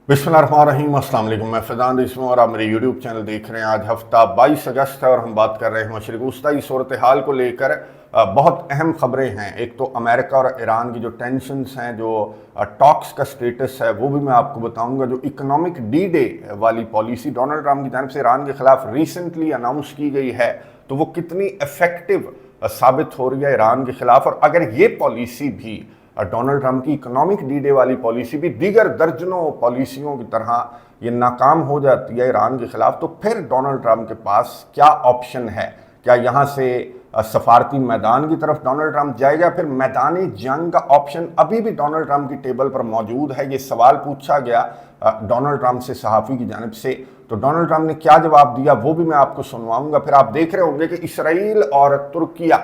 बिस्मिल्लाहिर्रहमानिर्रहीम, अस्सलाम वालेकुम। मैं फैज़ान इसमें और आप मेरे यूट्यूब चैनल देख रहे हैं। आज हफ्ता 22 अगस्त है और हम बात कर रहे हैं मशरिक़ वस्ता की सूरत हाल को लेकर। बहुत अहम खबरें हैं। एक तो अमेरिका और ईरान की जो टेंशन्स हैं, जो टॉक्स का स्टेटस है, वो भी मैं आपको बताऊंगा। जो इकोनॉमिक डी डे वाली पॉलिसी डोनाल्ड ट्रंप की जानिब से ईरान के खिलाफ रिसेंटली अनाउंस की गई है, तो वो कितनी इफेक्टिव साबित हो रही है ईरान के खिलाफ। और अगर ये पॉलिसी भी डोनाल्ड ट्रंप की इकोनॉमिक डी डे वाली पॉलिसी भी दीगर दर्जनों पॉलिसियों की तरह ये नाकाम हो जाती है ईरान के खिलाफ, तो फिर डोनाल्ड ट्रंप के पास क्या ऑप्शन है? क्या यहाँ से सफारती मैदान की तरफ डोनाल्ड ट्रंप जाएगा? फिर मैदानी जंग का ऑप्शन अभी भी डोनाल्ड ट्रंप की टेबल पर मौजूद है? ये सवाल पूछा गया डोनाल्ड ट्रंप से सहाफ़ी की जानिब से। तो डोनाल्ड ट्रंप ने क्या जवाब दिया वो भी मैं आपको सुनवाऊंगा। फिर आप देख रहे होंगे कि इसराइल और तुर्किया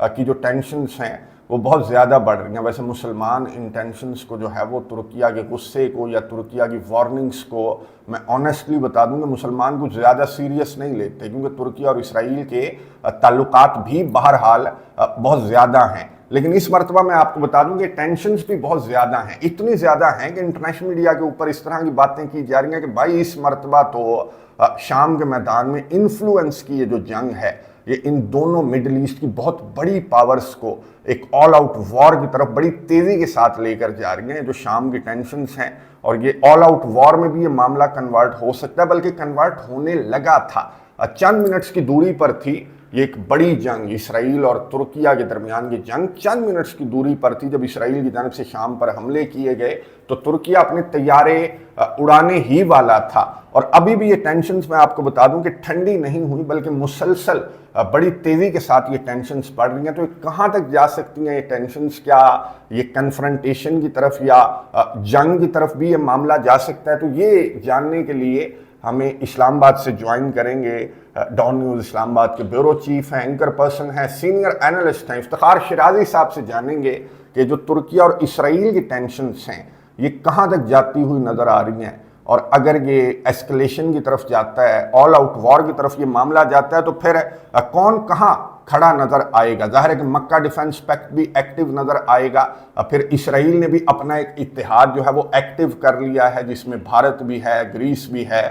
की जो टेंशन्स हैं वो बहुत ज़्यादा बढ़ रही हैं। वैसे मुसलमान इन टेंशन्स को जो है वो तुर्किया के गुस्से को या तुर्किया की वार्निंग्स को मैं ऑनेस्टली बता दूंगा, मुसलमान कुछ ज़्यादा सीरियस नहीं लेते, क्योंकि तुर्किया और इसराइल के ताल्लुकात भी बहरहाल बहुत ज़्यादा हैं। लेकिन इस मरतबा मैं आपको बता दूं कि टेंशन्स भी बहुत ज़्यादा हैं। इतनी ज़्यादा हैं कि इंटरनेशनल मीडिया के ऊपर इस तरह की बातें की जा रही हैं कि भाई इस मरतबा तो शाम के मैदान में इन्फ्लुएंस की ये जो जंग है, ये इन दोनों मिडिल ईस्ट की बहुत बड़ी पावर्स को एक ऑल आउट वॉर की तरफ बड़ी तेज़ी के साथ लेकर जा रही हैं। जो शाम की टेंशन्स हैं, और ये ऑल आउट वॉर में भी ये मामला कन्वर्ट हो सकता है, बल्कि कन्वर्ट होने लगा था। चंद मिनट्स की दूरी पर थी ये एक बड़ी जंग, इसराइल और तुर्किया के दरमियान की जंग चंद मिनट्स की दूरी पर थी। जब इसराइल की जानिब से शाम पर हमले किए गए तो तुर्किया अपने तैयारे उड़ाने ही वाला था। और अभी भी ये टेंशन्स मैं आपको बता दूं कि ठंडी नहीं हुई, बल्कि मुसलसल बड़ी तेज़ी के साथ ये टेंशन्स बढ़ रही हैं। तो कहाँ तक जा सकती हैं ये टेंशन्स? क्या ये कन्फ्रंटेशन की तरफ या जंग की तरफ भी ये मामला जा सकता है? तो ये जानने के लिए हमें इस्लामाबाद से ज्वाइन करेंगे डॉन न्यूज़ इस्लामाबाद के ब्यूरो चीफ हैं, एंकर पर्सन हैं, सीनियर एनालिस्ट हैं, इफ्तिखार शिराजी साहब से जानेंगे कि जो तुर्किया और इसराइल की टेंशन्स हैं ये कहाँ तक जाती हुई नज़र आ रही हैं। और अगर ये एस्केलेशन की तरफ जाता है, ऑल आउट वॉर की तरफ ये मामला जाता है, तो फिर कौन कहाँ खड़ा नज़र आएगा? जाहिर है कि मक्का डिफेंस पैक्ट भी एक्टिव नज़र आएगा। फिर इसराइल ने भी अपना एक इत्तेहाद जो है वो एक्टिव कर लिया है, जिसमें भारत भी है, ग्रीस भी है,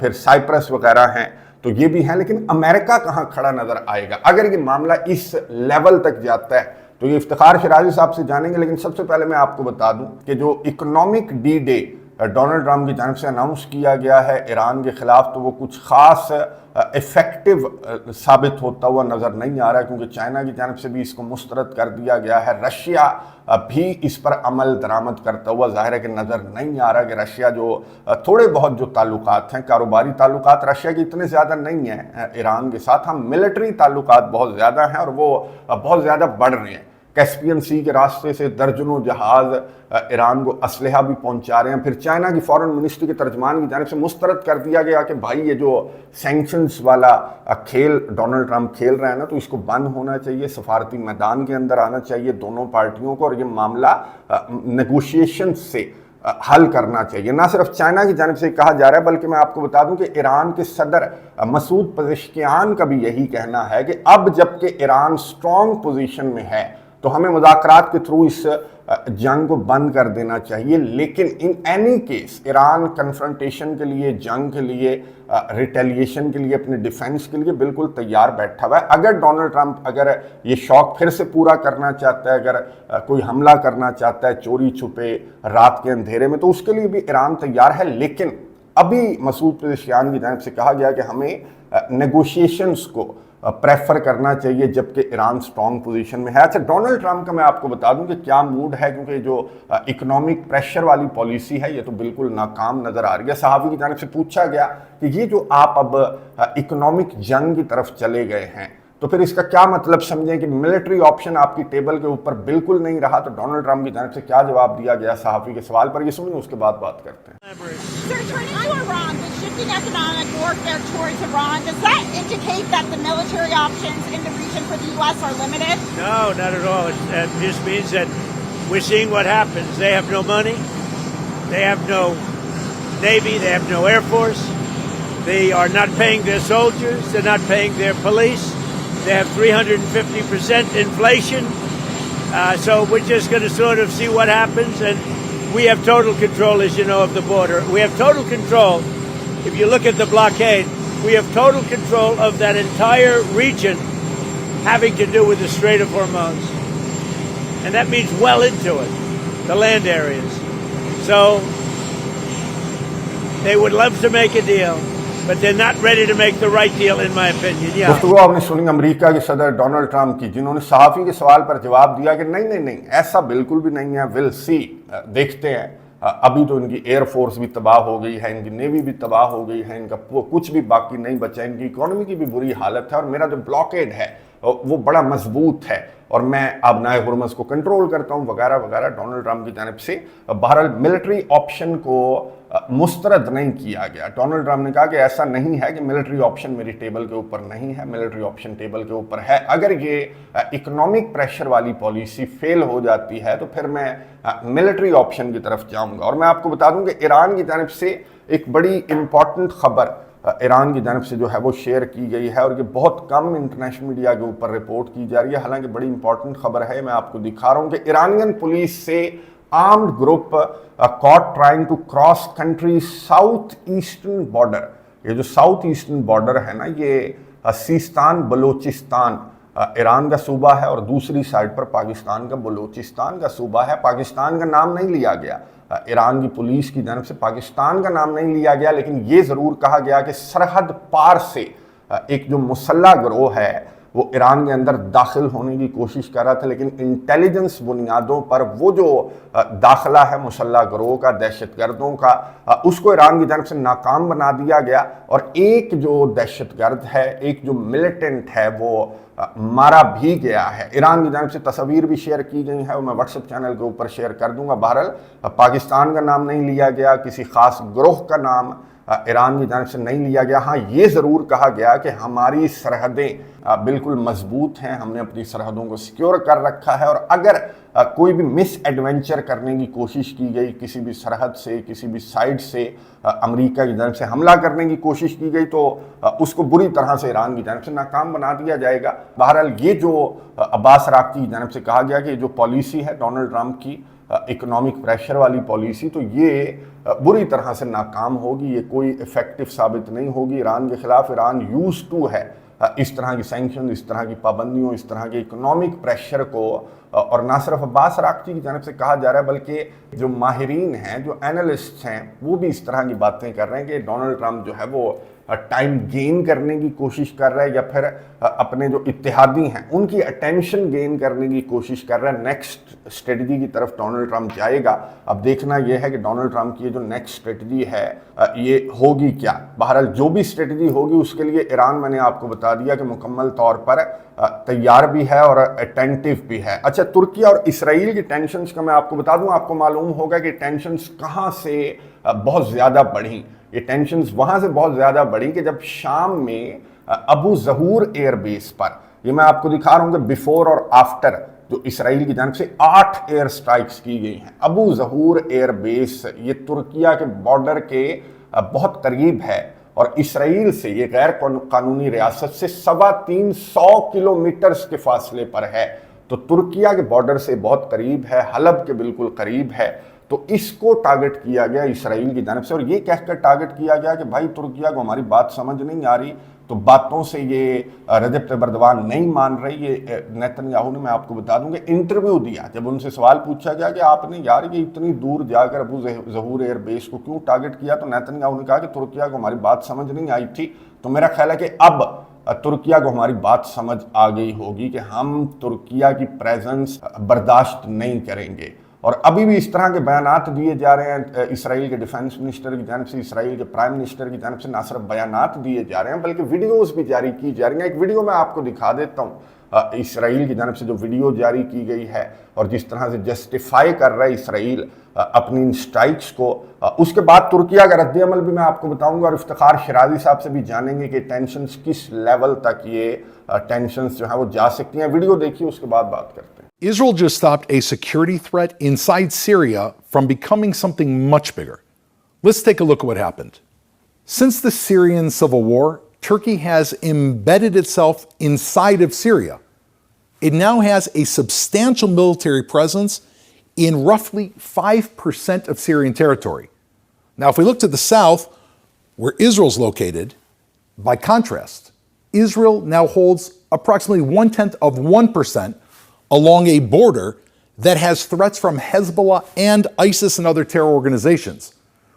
फिर साइप्रस वगैरह हैं, तो ये भी हैं। लेकिन अमेरिका कहाँ खड़ा नज़र आएगा अगर ये मामला इस लेवल तक जाता है? तो ये इफ्तिखार शिराजी साहब से जानेंगे। लेकिन सबसे पहले मैं आपको बता दूं कि जो economic D day Donald Trump की जानिब से अनाउंस किया गया है ईरान के खिलाफ, तो वो कुछ ख़ास इफ़ेक्टिव साबित होता हुआ नज़र नहीं आ रहा है, क्योंकि चाइना की जानिब से भी इसको मुस्तरद कर दिया गया है। रशिया भी इस पर अमल दरामद करता हुआ ज़ाहिर है कि नज़र नहीं आ रहा कि रशिया जो थोड़े बहुत जो ताल्लुकात हैं, कारोबारी ताल्लुकात रशिया के इतने ज़्यादा नहीं हैं ईरान के साथ। हम मिलिट्री ताल्लुकात बहुत ज़्यादा हैं और वो बहुत ज़्यादा बढ़ रहे हैं। कैस्पियन सी के रास्ते से दर्जनों जहाज़ ईरान को असलहा भी पहुंचा रहे हैं। फिर चाइना की फॉरेन मिनिस्ट्री के तर्जमान की जानिब से मुस्तरद कर दिया गया कि भाई ये जो सैंक्शंस वाला खेल डोनाल्ड ट्रंप खेल रहे हैं ना, तो इसको बंद होना चाहिए, सफारती मैदान के अंदर आना चाहिए दोनों पार्टियों को, और ये मामला नेगोशिएशन से हल करना चाहिए। ना सिर्फ चाइना की जानिब से कहा जा रहा है, बल्कि मैं आपको बता दूं कि ईरान के सदर मसूद पज़ेश्कियान का भी यही कहना है कि अब जबकि ईरान स्ट्रॉन्ग पोजीशन में है तो हमें मुज़ाकरात के थ्रू इस जंग को बंद कर देना चाहिए। लेकिन in any case Iran confrontation के लिए, जंग के लिए, रिटेलिएशन के लिए, अपने डिफेंस के लिए बिल्कुल तैयार बैठा हुआ है। अगर डोनाल्ड ट्रंप अगर ये शौक फिर से पूरा करना चाहता है, अगर कोई हमला करना चाहता है चोरी छुपे रात के अंधेरे में, तो उसके लिए भी ईरान तैयार है। लेकिन अभी मसूद पज़ेश्कियान की जानिब से कहा गया कि हमें नेगोशिएशंस को प्रेफर करना चाहिए जबकि ईरान स्ट्रॉन्ग पोजीशन में है। अच्छा, डोनाल्ड ट्रंप का मैं आपको बता दूं कि क्या मूड है, क्योंकि जो इकोनॉमिक प्रेशर वाली पॉलिसी है ये तो बिल्कुल नाकाम नज़र आ रही है। सहाफ़ी की जानिब से पूछा गया कि ये जो आप अब इकोनॉमिक जंग की तरफ चले गए हैं, तो फिर इसका क्या मतलब समझें कि मिलिट्री ऑप्शन आपकी टेबल के ऊपर बिल्कुल नहीं रहा? तो डोनाल्ड ट्रंप की जानिब से क्या जवाब दिया गया सहाफ़ी के सवाल पर, ये सुनिए, उसके बाद बात करते हैं। Shifting economic warfare towards Iran, does that indicate that the military options in the region for the U.S. are limited? No, not at all. It just means that we're seeing what happens. They have no money. They have no Navy. They have no Air Force. They are not paying their soldiers. They're not paying their police. They have 350% inflation. So we're just going to sort of see what happens. And we have total control, as you know, of the border. We have total control. If you look at the blockade, we have total control of that entire region having to do with the Strait of Hormuz. And that means well into it, the land areas. So they would love to make a deal, but they're not ready to make the right deal, in my opinion. Yeah. दोस्तों आपने सुनी America के सदर Donald Trump की, जिन्होंने सहाफ़ी के सवाल पर जवाब दिया कि नहीं नहीं नहीं, ऐसा बिल्कुल भी नहीं है, विल सी, देखते हैं। अभी तो इनकी एयरफोर्स भी तबाह हो गई है, इनकी नेवी भी तबाह हो गई है, इनका कुछ भी बाकी नहीं बचा, इनकी इकोनॉमी की भी बुरी हालत है, और मेरा जो ब्लॉकेड है वो बड़ा मजबूत है, और मैं आबनाए हुर्मुज़ को कंट्रोल करता हूं, वगैरह वगैरह डोनाल्ड ट्रंप की जानिब से। बहरहाल मिलिट्री ऑप्शन को मुस्तरद नहीं किया गया। डोनाल्ड ट्रंप ने कहा कि ऐसा नहीं है कि मिलिट्री ऑप्शन मेरी टेबल के ऊपर नहीं है, मिलिट्री ऑप्शन टेबल के ऊपर है। अगर ये इकोनॉमिक प्रेशर वाली पॉलिसी फेल हो जाती है तो फिर मैं मिलिट्री ऑप्शन की तरफ जाऊंगा। और मैं आपको बता दूं कि ईरान की जानिब से एक बड़ी इंपॉर्टेंट खबर ईरान की जानिब से जो है वो शेयर की गई है, और ये बहुत कम इंटरनेशनल मीडिया के ऊपर रिपोर्ट की जा रही है, हालांकि बड़ी इंपॉर्टेंट खबर है। मैं आपको दिखा रहा हूं कि ईरानियन पुलिस से armed group caught trying to cross country south eastern border. ये जो साउथ ईस्टर्न बॉर्डर है ना, ये सीस्तान बलोचिस्तान ईरान का सूबा है, और दूसरी साइड पर पाकिस्तान का बलोचिस्तान का सूबा है। पाकिस्तान का नाम नहीं लिया गया, ईरान की पुलिस की जानिब से पाकिस्तान का नाम नहीं लिया गया, लेकिन ये ज़रूर कहा गया कि सरहद पार से एक जो मुसल्ला गिरोह है वो ईरान के अंदर दाखिल होने की कोशिश कर रहा था, लेकिन इंटेलिजेंस बुनियादों पर वो जो दाखिला है मुसल्ला गिरोह का, दहशतगर्दों का, उसको ईरान की जानिब से नाकाम बना दिया गया। और एक जो दहशतगर्द है, एक जो मिलिटेंट है, वो मारा भी गया है। ईरान की जानिब से तस्वीर भी शेयर की गई है, वो मैं व्हाट्सएप चैनल के ऊपर शेयर कर दूंगा। बहरहाल पाकिस्तान का नाम नहीं लिया गया, किसी खास गिरोह का नाम ईरान की जानिब से नहीं लिया गया। हाँ, ये ज़रूर कहा गया कि हमारी सरहदें बिल्कुल मजबूत हैं, हमने अपनी सरहदों को सिक्योर कर रखा है, और अगर कोई भी मिस एडवेंचर करने की कोशिश की गई, किसी भी सरहद से, किसी भी साइड से अमेरिका की जानिब से हमला करने की कोशिश की गई, तो उसको बुरी तरह से ईरान की जानिब से नाकाम बना दिया जाएगा। बहरहाल ये जो अब्बास अराक्ची की जानिब से कहा गया कि जो पॉलिसी है डोनाल्ड ट्रंप की, इकोनॉमिक प्रेशर वाली पॉलिसी, तो ये बुरी तरह से नाकाम होगी, ये कोई इफेक्टिव साबित नहीं होगी ईरान के खिलाफ। ईरान यूज टू है इस तरह की सैंक्शन, इस तरह की पाबंदियों, इस तरह के इकोनॉमिक प्रेशर को। और ना सिर्फ अब्बास अराक्ची की जानिब से कहा जा रहा है, बल्कि जो माहिरीन हैं, जो एनालिस्ट हैं, वो भी इस तरह की बातें कर रहे हैं कि डोनाल्ड ट्रंप जो है वो टाइम गेन करने की कोशिश कर रहा है, या फिर अपने जो इत्तेहादी हैं उनकी अटेंशन गेन करने की कोशिश कर रहा है। नेक्स्ट स्ट्रेटजी की तरफ डोनाल्ड ट्रंप जाएगा। अब देखना यह है कि डोनाल्ड ट्रंप की जो नेक्स्ट स्ट्रेटजी है ये होगी क्या। बहरहाल जो भी स्ट्रेटजी होगी उसके लिए ईरान, मैंने आपको बता दिया कि मुकम्मल तौर पर तैयार भी है और अटेंटिव भी है। अच्छा, तुर्की और इसराइल की टेंशन्स का मैं आपको बता दूं, आपको मालूम होगा कि टेंशन्स कहाँ से बहुत ज़्यादा बढ़ी। ये टेंशन्स वहाँ से बहुत ज़्यादा बढ़ी कि जब शाम में अबू ज़हूर एयरबेस पर, ये मैं आपको दिखा रहा हूँ कि बिफोर और आफ्टर, जो इसराइल की जानिब से 8 एयर स्ट्राइक्स की गई हैं। अबू ज़हूर एयरबेस ये तुर्किया के बॉर्डर के बहुत करीब है, और इसराइल से, ये गैर कानूनी रियासत से 350 किलोमीटर्स के फासले पर है, तो तुर्किया के बॉर्डर से बहुत करीब है, हलब के बिल्कुल करीब है। तो इसको टारगेट किया गया इसराइल की जानिब से, और ये कहकर टारगेट किया गया कि भाई तुर्किया को हमारी बात समझ नहीं आ रही, तो बातों से ये रजब तैयब एर्दोगान नहीं मान रही। ये नेतन्याहू ने, मैं आपको बता दूं कि इंटरव्यू दिया, जब उनसे सवाल पूछा गया कि आपने यार ये इतनी दूर जाकर अबू ज़हूर एयरबेस को क्यों टारगेट किया, तो नेतन्याहू ने कहा कि तुर्किया को हमारी बात समझ नहीं आई थी। तो मेरा ख्याल है कि अब तुर्किया को हमारी बात समझ आ गई होगी कि हम तुर्किया की प्रेजेंस बर्दाश्त नहीं करेंगे। और अभी भी इस तरह के बयानात दिए जा रहे हैं इसराइल के डिफेंस मिनिस्टर की जानिब से, इसराइल के प्राइम मिनिस्टर की जानिब से, ना सिर्फ बयानात दिए जा रहे हैं बल्कि वीडियोस भी जारी की जा रही हैं। एक वीडियो मैं आपको दिखा देता हूँ, इसराइल की जानिब से जो वीडियो जारी की गई है और जिस तरह से जस्टिफाई कर रहा है इसराइल अपनी इन स्ट्राइक्स को। उसके बाद तुर्किया का रद्द-ए-अमल भी मैं आपको बताऊंगा, और इफ्तिखार शिराजी साहब से भी जानेंगे कि टेंशन्स किस लेवल तक ये टेंशन्स जो है वो जा सकती हैं। वीडियो देखिए, उसके बाद बात करते हैं। Israel just stopped a security threat inside Syria from becoming something much bigger. Let's take a look at what happened. Since the Syrian civil war, Turkey has embedded itself inside of Syria. It now has a substantial military presence in roughly 5% of Syrian territory. Now, if we look to the south, where Israel's located, by contrast, Israel now holds approximately 0.1% along a border that has threats from Hezbollah and ISIS and other terror organizations,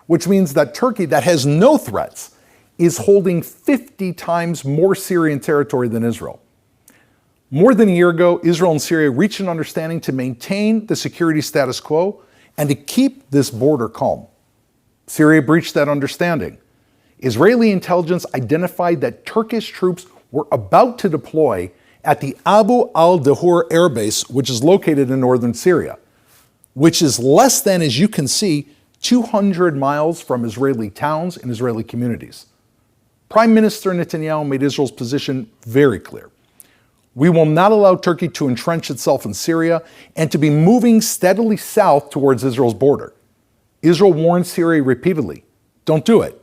which means that Turkey, that has no threats, is holding 50 times more Syrian territory than Israel. More than a year ago, Israel and Syria reached an understanding to maintain the security status quo and to keep this border calm. Syria breached that understanding. Israeli intelligence identified that Turkish troops were about to deploy at the Abu al-Dahur air base, which is located in northern Syria, which is less than, as you can see, 200 miles from Israeli towns and Israeli communities. Prime Minister Netanyahu made Israel's position very clear. We will not allow Turkey to entrench itself in Syria and to be moving steadily south towards Israel's border. Israel warned Syria repeatedly, don't do it.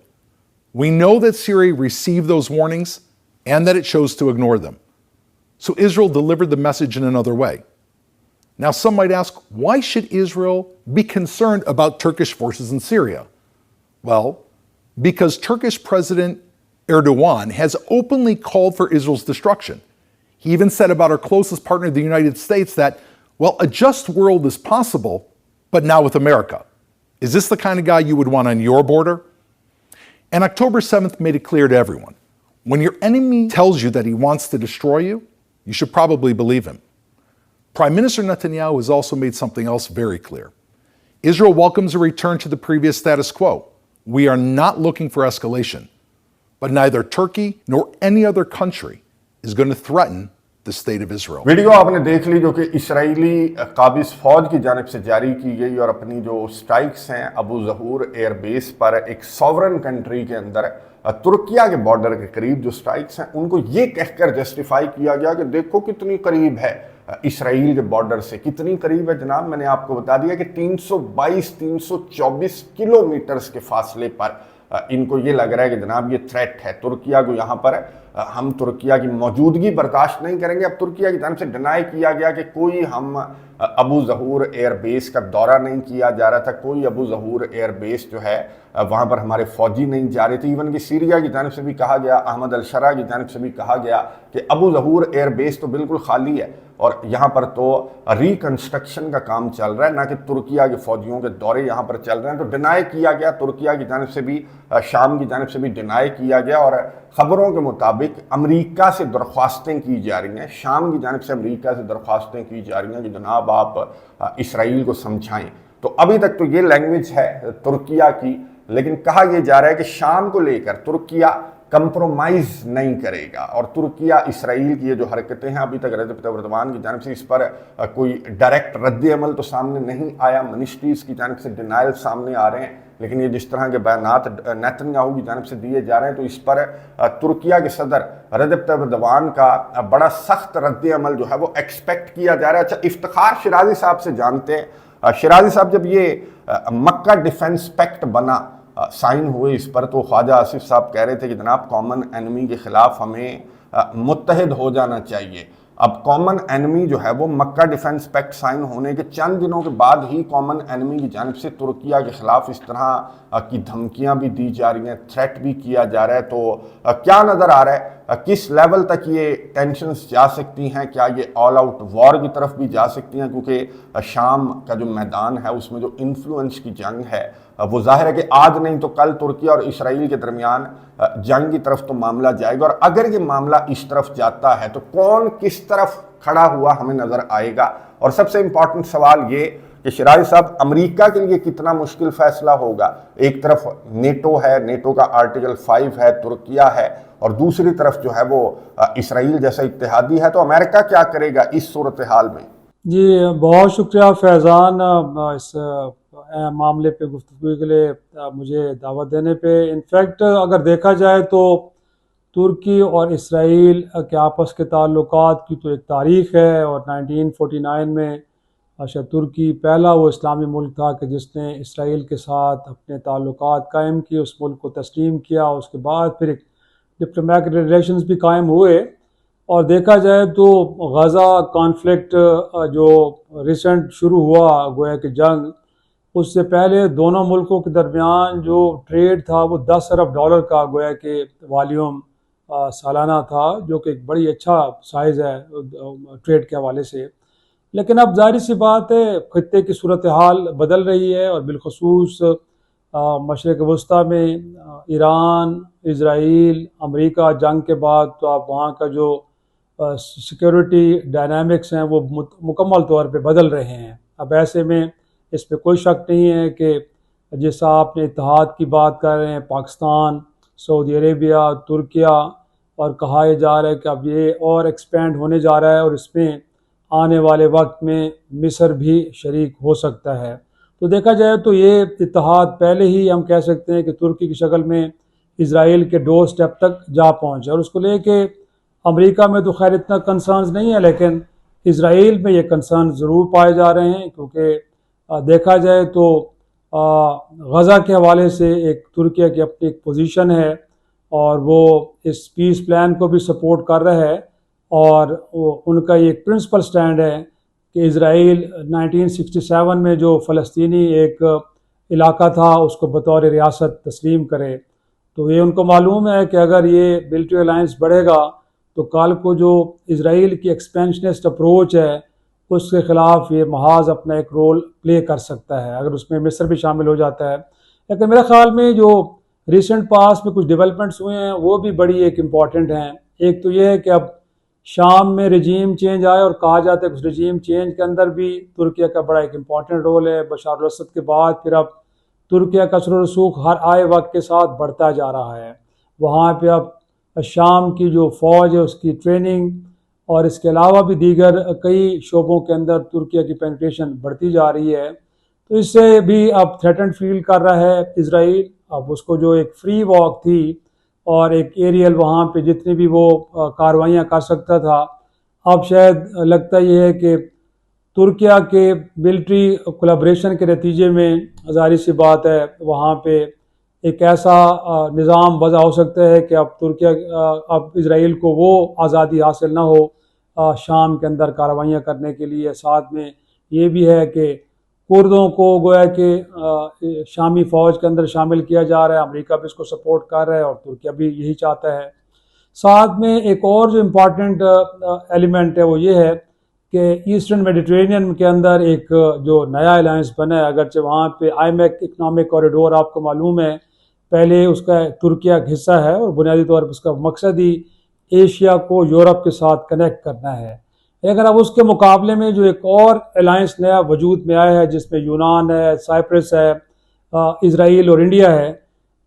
We know that Syria received those warnings and that it chose to ignore them. So Israel delivered the message in another way. Now, some might ask, why should Israel be concerned about Turkish forces in Syria? Well, because Turkish President Erdogan has openly called for Israel's destruction. He even said about our closest partner, the United States, that, well, a just world is possible, but not with America. Is this the kind of guy you would want on your border? And October 7th made it clear to everyone. When your enemy tells you that he wants to destroy you, you should probably believe him. Prime Minister Netanyahu has also made something else very clear. Israel welcomes a return to the previous status quo. We are not looking for escalation, but neither Turkey nor any other country is going to threaten the state of Israel. Video आपने देख ली जो कि Israeli काबिज फौज की जानिब से जारी की गई और अपनी जो स्ट्राइक्स हैं अबू ज़हूर एयर बेस पर एक सॉवरन कंट्री के अंदर तुर्किया के बॉर्डर के करीब जो स्ट्राइक्स हैं उनको ये कहकर जस्टिफाई किया गया कि देखो कितनी करीब है इसराइल के बॉर्डर से। कितनी करीब है जनाब, मैंने आपको बता दिया कि 322-324 किलोमीटर्स के फासले पर इनको ये लग रहा है कि जनाब ये थ्रेट है तुर्किया को, यहाँ पर हम तुर्किया की मौजूदगी बर्दाश्त नहीं करेंगे। अब तुर्किया की तरफ से डिनाई किया गया कि कोई हम अबू ज़हूर एयर बेस का दौरा नहीं किया जा रहा था, कोई अबू ज़हूर एयर बेस जो है वहाँ पर हमारे फौजी नहीं जा रहे थे। इवन कि सीरिया की तरफ से भी कहा गया, अहमद अल-शरा की तरफ से भी कहा गया कि अबू ज़हूर एयर बेस तो बिल्कुल खाली है और यहाँ पर तो रिकंस्ट्रक्शन का काम चल रहा है, ना कि तुर्किया के फौजियों के दौरे यहाँ पर चल रहे हैं। तो डिनाई किया गया, तुर्किया की तरफ से भी शाम की तरफ से भी डिनाई किया गया और खबरों के मुताबिक अमेरिका से दरख्वास्तें की जा रही हैं, शाम की जानिब से अमेरिका से दरख्वास्तें की जा रही हैं कि जनाब आप इसराइल को समझाएं। तो अभी तक तो ये लैंग्वेज है तुर्किया की, लेकिन कहा यह जा रहा है कि शाम को लेकर तुर्किया कंप्रोमाइज नहीं करेगा और तुर्किया इसराइल की ये जो हरकतें हैं अभी तक रजब तैयब एर्दोगान की जानिब से इस पर कोई डायरेक्ट रद्द अमल तो सामने नहीं आया, मिनिस्ट्रीज की जानिब से डिनाइल सामने आ रहे हैं, लेकिन ये जिस तरह के बयानात नेतन्याहू की जानिब से दिए जा रहे हैं तो इस पर तुर्किया के सदर रजब तैयब एर्दोगान का बड़ा सख्त रद्द अमल जो है वो एक्सपेक्ट किया जा रहा है। अच्छा, इफ्तिखार शिराजी साहब से जानते हैं, शिराजी साहब जब ये मक्का डिफेंस पैक्ट बना, साइन हुए इस पर, तो ख्वाजा आसिफ साहब कह रहे थे कि जनाब कॉमन एनिमी के खिलाफ हमें मुत्तहिद हो जाना चाहिए। अब कॉमन एनिमी जो है वो मक्का डिफेंस पैक्ट साइन होने के चंद दिनों के बाद ही कॉमन एनिमी की जानिब से तुर्किया के खिलाफ इस तरह की धमकियां भी दी जा रही हैं, थ्रेट भी किया जा रहा है। तो क्या नज़र आ रहा है, किस लेवल तक ये टेंशन्स जा सकती हैं? क्या ये ऑल आउट वॉर की तरफ भी जा सकती हैं? क्योंकि शाम का जो मैदान है उसमें जो इन्फ्लुएंस की जंग है वो जाहिर है कि आज नहीं तो कल तुर्किया और इसराइल के दरमियान जंग की तरफ तो मामला जाएगा और अगर ये मामला इस तरफ जाता है तो कौन किस तरफ खड़ा हुआ हमें नज़र आएगा। और सबसे इम्पॉर्टेंट सवाल ये कि शिराजी साहब अमेरिका के लिए कितना मुश्किल फैसला होगा। एक तरफ नेटो है, नेटो का आर्टिकल 5 है, तुर्किया है और दूसरी तरफ जो है वो इसराइल जैसा इत्तेहादी है, तो अमेरिका क्या करेगा इस सूरत हाल में? जी बहुत शुक्रिया फैज़ान इस मामले पे गुफ्तगू के लिए मुझे दावत देने पे। इनफैक्ट अगर देखा जाए तो तुर्की और इसराइल के आपस के ताल्लुकात की तो एक तारीख़ है और 1949 में अच्छा तुर्की पहला वो इस्लामी मुल्क था कि जिसने इसराइल के साथ अपने ताल्लुकात कायम किए, उस मुल्क को तस्लीम किया। उसके बाद फिर एक डिप्लोमेटिक रिलेशंस भी कायम हुए और देखा जाए तो गज़ा कॉन्फ्लिक्ट जो रिसेंट शुरू हुआ, गोया कि जंग, उससे पहले दोनों मुल्कों के दरमियान जो ट्रेड था वो 10 अरब डॉलर का गोया कि वॉल्यूम सालाना था, जो कि एक बड़ी अच्छा साइज़ है ट्रेड के हवाले से। लेकिन अब जाहिर सी बात है खत्ते की सूरत हाल बदल रही है, और बिलखसूस मशरिक़ वस्ता में ईरान, इज़राइल, अमेरिका जंग के बाद तो आप वहाँ का जो सिक्योरिटी डायनामिक्स हैं वो मुकम्मल तौर पे बदल रहे हैं। अब ऐसे में इस पे कोई शक नहीं है कि जैसा आपने इत्तेहाद की बात कर रहे हैं, पाकिस्तान, सऊदी अरेबिया, तुर्किया, और कहा यह जा रहा है कि अब ये और एक्सपेंड होने जा रहा है, और इसमें आने वाले वक्त में मिस्र भी शरीक हो सकता है। तो देखा जाए तो ये इत्तेहाद पहले ही हम कह सकते हैं कि तुर्की की शक्ल में इज़राइल के डोर स्टेप तक जा पहुँचा, और उसको लेके अमेरिका में तो खैर इतना कंसर्न्स नहीं है, लेकिन इज़राइल में ये कंसर्न ज़रूर पाए जा रहे हैं, क्योंकि देखा जाए तो गज़ा के हवाले से एक तुर्की की अपनी एक पोजीशन है, और वो इस पीस प्लान को भी सपोर्ट कर रहा है, और उनका ये एक प्रिंसिपल स्टैंड है कि इज़राइल 1967 में जो फ़लस्तीनी एक इलाका था उसको बतौर रियासत तस्लीम करे। तो ये उनको मालूम है कि अगर ये मिलिट्री अलायंस बढ़ेगा तो कल को जो इज़राइल की एक्सपेंशनिस्ट अप्रोच है उसके ख़िलाफ़ ये महाज अपना एक रोल प्ले कर सकता है, अगर उसमें मिस्र भी शामिल हो जाता है। लेकिन मेरे ख़्याल में जो रिसेंट पास में कुछ डेवलपमेंट्स हुए हैं वो भी बड़ी एक इम्पॉर्टेंट हैं। एक तो ये है कि अब शाम में रजीम चेंज आया, और कहा जाता है कि उस रजीम चेंज के अंदर भी तुर्किया का बड़ा एक इम्पॉर्टेंट रोल है। बशार अल-असद के बाद फिर अब तुर्किया का असर रसूख हर आए वक्त के साथ बढ़ता जा रहा है। वहाँ पे अब शाम की जो फ़ौज है उसकी ट्रेनिंग, और इसके अलावा भी दीगर कई शोबों के अंदर तुर्किया की पेनिट्रेशन बढ़ती जा रही है। तो इससे भी अब थ्रेटन्ड फील कर रहा है इज़राइल। अब उसको जो एक फ्री वॉक थी और एक एरियल वहाँ पे जितनी भी वो कार्रवाइयाँ कर सकता था, अब शायद लगता ये है कि तुर्किया के मिलिट्री कोलैबोरेशन के नतीजे में ज़ाहिर सी बात है वहाँ पे एक ऐसा निज़ाम वज़ा हो सकता है कि अब तुर्किया अब इज़राइल को वो आज़ादी हासिल ना हो शाम के अंदर कार्रवाइयाँ करने के लिए। साथ में ये भी है कि कुर्दों को गोया कि शामी फ़ौज के अंदर शामिल किया जा रहा है, अमेरिका भी इसको सपोर्ट कर रहा है और तुर्किया भी यही चाहता है। साथ में एक और जो इम्पॉर्टेंट एलिमेंट है वो ये है कि ईस्टर्न मेडिटेरेनियन के अंदर एक जो नया अलायंस बना है, अगरचे वहाँ पे आईमेक इकनॉमिक कॉरिडोर आपको मालूम है पहले उसका तुर्किया का हिस्सा है, और बुनियादी तौर पर उसका मकसद ही एशिया को यूरोप के साथ कनेक्ट करना है। लेकिन अब उसके मुकाबले में जो एक और अलायंस नया वजूद में आया है जिसमें यूनान है, साइप्रस है, इज़राइल और इंडिया है,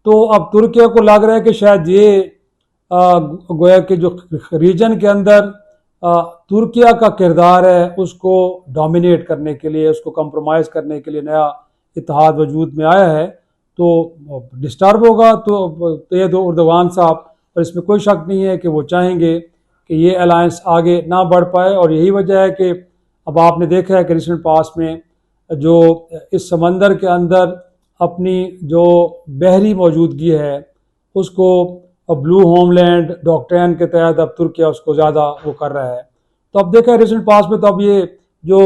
तो अब तुर्किया को लग रहा है कि शायद ये गोया के जो रीजन के अंदर तुर्किया का किरदार है उसको डोमिनेट करने के लिए, उसको कंप्रोमाइज़ करने के लिए नया इत्तेहाद वजूद में आया है। तो डिस्टर्ब होगा तो ये दो उर्दवान साहब, और इसमें कोई शक नहीं है कि वो चाहेंगे कि ये अलायंस आगे ना बढ़ पाए। और यही वजह है कि अब आपने देखा है कि रिसेंट पास में जो इस समंदर के अंदर अपनी जो बहरी मौजूदगी है उसको ब्लू होमलैंड डॉक्ट्रिन के तहत अब तुर्किया उसको ज़्यादा वो कर रहा है। तो अब देखा है रिसेंट पास में तो अब ये जो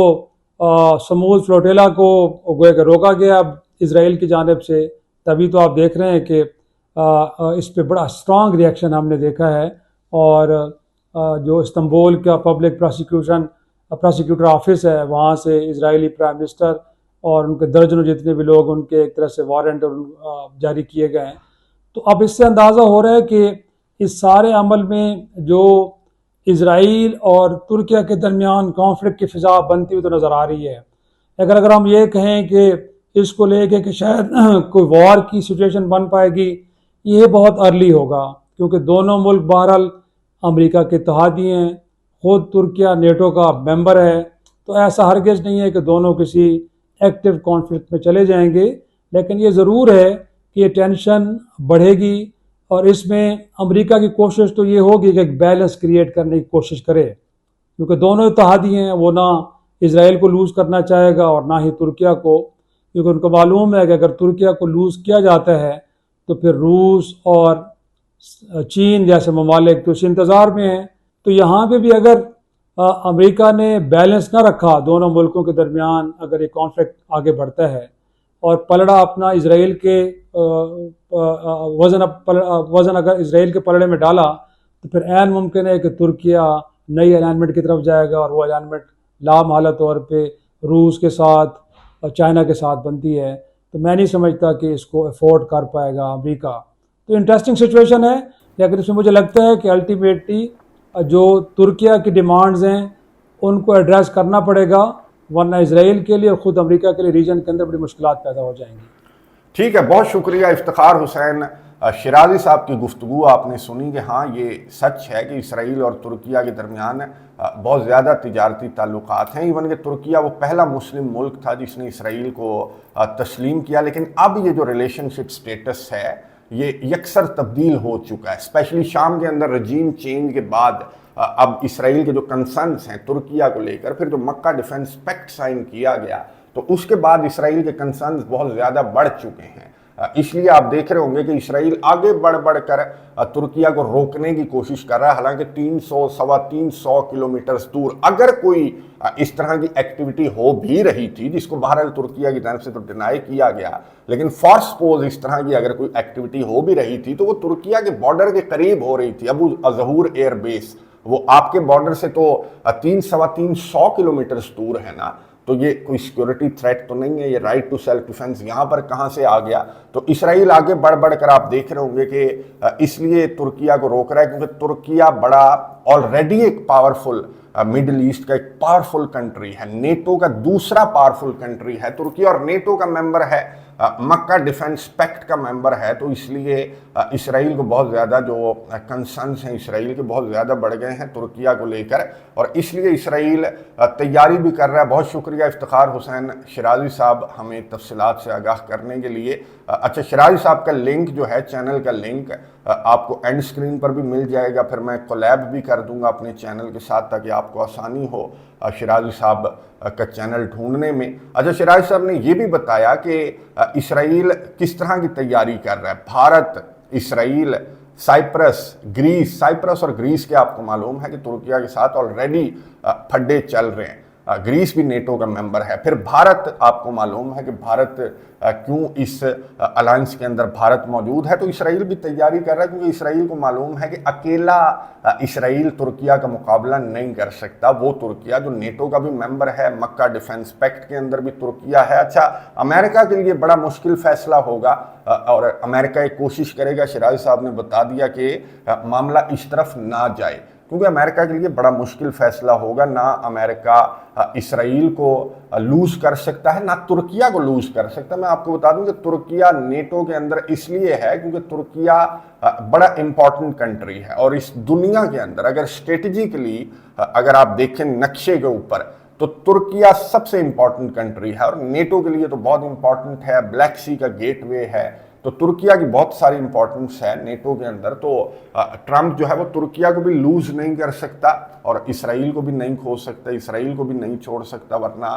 समूद फ्लोटेला को रोका गया अब इज़राइल की जानिब से, तभी तो आप देख रहे हैं कि इस पे बड़ा स्ट्रॉन्ग रिएक्शन हमने देखा है। और जो इस्तांबुल का पब्लिक प्रोसिक्यूटर ऑफिस है वहाँ से इजरायली प्राइम मिनिस्टर और उनके दर्जनों जितने भी लोग उनके एक तरह से वारंट जारी किए गए हैं। तो अब इससे अंदाज़ा हो रहा है कि इस सारे अमल में जो इजराइल और तुर्किया के दरमियान कॉन्फ्लिक्ट की फ़िज़ा बनती हुई तो नज़र आ रही है। अगर हम ये कहें कि इसको लेके कि शायद कोई वॉर की सिचुएशन बन पाएगी, ये बहुत अर्ली होगा, क्योंकि दोनों मुल्क बहरहाल अमेरिका के इत्तेहादी हैं, ख़ुद तुर्किया नेटो का मेंबर है, तो ऐसा हरगिज़ नहीं है कि दोनों किसी एक्टिव कॉन्फ्लिक्ट में चले जाएंगे। लेकिन ये ज़रूर है कि ये टेंशन बढ़ेगी, और इसमें अमेरिका की कोशिश तो ये होगी कि एक बैलेंस क्रिएट करने की कोशिश करे, क्योंकि दोनों इत्तेहादी हैं, वो ना इज़राइल को लूज़ करना चाहेगा और ना ही तुर्किया को, क्योंकि उनको मालूम है कि अगर तुर्किया को लूज़ किया जाता है तो फिर रूस और चीन जैसे ममालिक तो इस इंतज़ार में हैं तो यहाँ पे भी अगर अमेरिका ने बैलेंस ना रखा दोनों मुल्कों के दरमियान, अगर ये कॉन्फ्लिक्ट आगे बढ़ता है और पलड़ा अपना इसराइल के वज़न अगर इसराइल के पलड़े में डाला, तो फिर ऐन मुमकिन है कि तुर्किया नई अलाइनमेंट की तरफ जाएगा और वो अलाइनमेंट लामहला तौर पे रूस के साथ और चाइना के साथ बनती है। तो मैं नहीं समझता कि इसको अफोर्ड कर पाएगा अमेरिका। तो इंटरेस्टिंग सिचुएशन है, लेकिन इसमें मुझे लगता है कि अल्टीमेटली जो तुर्किया की डिमांड्स हैं उनको एड्रेस करना पड़ेगा, वरना इसराइल के लिए और ख़ुद अमेरिका के लिए रीजन के अंदर बड़ी मुश्किलात पैदा हो जाएंगी। ठीक है, बहुत शुक्रिया इफ्तिखार हुसैन शिराजी साहब की गुफ्तगू आपने सुनी कि हाँ ये सच है कि इसराइल और तुर्किया के दरमियान बहुत ज़्यादा तिजारती ताल्लुकात हैं। इवन कि तुर्किया वो पहला मुस्लिम मुल्क था जिसने इसराइल को तस्लीम किया, लेकिन अब ये जो रिलेशनशिप स्टेटस है ये यकसर तब्दील हो चुका है। स्पेशली शाम के अंदर रजीम चेंज के बाद अब इसराइल के जो कंसर्न्स हैं तुर्किया को लेकर, फिर जो मक्का डिफेंस पैक्ट साइन किया गया तो उसके बाद इसराइल के कंसर्न्स बहुत ज़्यादा बढ़ चुके हैं। इसलिए आप देख रहे होंगे कि इसराइल आगे बढ़ कर तुर्किया को रोकने की कोशिश कर रहा है। हालांकि 300-325 किलोमीटर दूर अगर कोई इस तरह की एक्टिविटी हो भी रही थी, जिसको बहरहाल तुर्किया की तरफ से तो डिनाई किया गया, लेकिन फॉर सपोज इस तरह की अगर कोई एक्टिविटी हो भी रही थी तो वो तुर्किया के बॉर्डर के करीब हो रही थी। अबू ज़हूर एयरबेस वो आपके बॉर्डर से तो 300-325 किलोमीटर दूर है ना, तो ये कोई सिक्योरिटी थ्रेट तो नहीं है। ये राइट टू सेल्फ डिफेंस यहाँ पर कहाँ से आ गया? तो इसराइल आगे बढ़ कर आप देख रहे होंगे कि इसलिए तुर्किया को रोक रहा है क्योंकि तुर्किया बड़ा ऑलरेडी एक पावरफुल मिडिल ईस्ट का एक पावरफुल कंट्री है, नेटो का दूसरा पावरफुल कंट्री है तुर्किया, और नेटो का मेंबर है, मक्का डिफेंस पैक्ट का मेंबर है। तो इसलिए इसराइल को बहुत ज़्यादा जो कंसर्न्स हैं इसराइल के बहुत ज़्यादा बढ़ गए हैं तुर्किया को लेकर, और इसलिए इसराइल तैयारी भी कर रहा है। बहुत शुक्रिया इफ्तिखार हुसैन शिराजी साहब हमें तफसीलात से आगाह करने के लिए। अच्छा, शिराजी साहब का लिंक जो है, चैनल का लिंक आपको एंड स्क्रीन पर भी मिल जाएगा, फिर मैं कोलैब भी कर दूंगा अपने चैनल के साथ ताकि आपको आसानी हो शिराजी साहब का चैनल ढूंढने में। अच्छा, शिराजी साहब ने ये भी बताया कि इसराइल किस तरह की तैयारी कर रहा है। भारत, इसराइल, साइप्रस और ग्रीस के आपको मालूम है कि तुर्किया के साथ ऑलरेडी फड्डे चल रहे हैं। ग्रीस भी नेटो का मेंबर है। फिर भारत, आपको मालूम है कि भारत क्यों इस अलायंस के अंदर भारत मौजूद है। तो इसराइल भी तैयारी कर रहा है क्योंकि इसराइल को मालूम है कि अकेला इसराइल तुर्किया का मुकाबला नहीं कर सकता। वो तुर्किया जो नेटो का भी मेंबर है, मक्का डिफेंस पैक्ट के अंदर भी तुर्किया है। अच्छा, अमेरिका के लिए बड़ा मुश्किल फैसला होगा और अमेरिका एक कोशिश करेगा, शिराजी साहब ने बता दिया कि मामला इस तरफ ना जाए, क्योंकि अमेरिका के लिए बड़ा मुश्किल फैसला होगा। ना अमेरिका इसराइल को लूज कर सकता है, ना तुर्किया को लूज कर सकता है। मैं आपको बता दूं कि तुर्किया नेटो के अंदर इसलिए है क्योंकि तुर्किया बड़ा इंपॉर्टेंट कंट्री है, और इस दुनिया के अंदर अगर स्ट्रेटेजिकली अगर आप देखें नक्शे के ऊपर तो तुर्किया सबसे इंपॉर्टेंट कंट्री है, और नेटो के लिए तो बहुत इंपॉर्टेंट है, ब्लैक सी का गेटवे है। तो तुर्किया की बहुत सारी इंपॉर्टेंस है नेटो के अंदर। तो ट्रंप जो है वो तुर्किया को भी लूज नहीं कर सकता और इसराइल को भी नहीं खो सकता, इसराइल को भी नहीं छोड़ सकता, वरना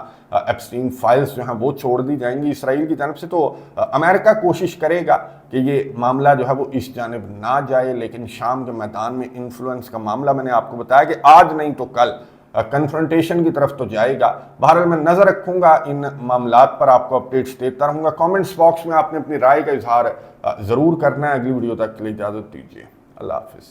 एप्स्टीन फाइल्स जो हैं वो छोड़ दी जाएंगी इसराइल की तरफ से। तो अमेरिका कोशिश करेगा कि ये मामला जो है वो इस जानिब ना जाए, लेकिन शाम के मैदान में इन्फ्लुएंस का मामला मैंने आपको बताया कि आज नहीं तो कल कन्फ्रंटेशन की तरफ तो जाएगा। बहरहाल मैं नज़र रखूंगा इन मामलात पर, आपको अपडेट्स देता रहूंगा। कमेंट्स बॉक्स में आपने अपनी राय का इजहार ज़रूर करना है। अगली वीडियो तक के लिए इजाज़त दीजिए। अल्लाह हाफिज़।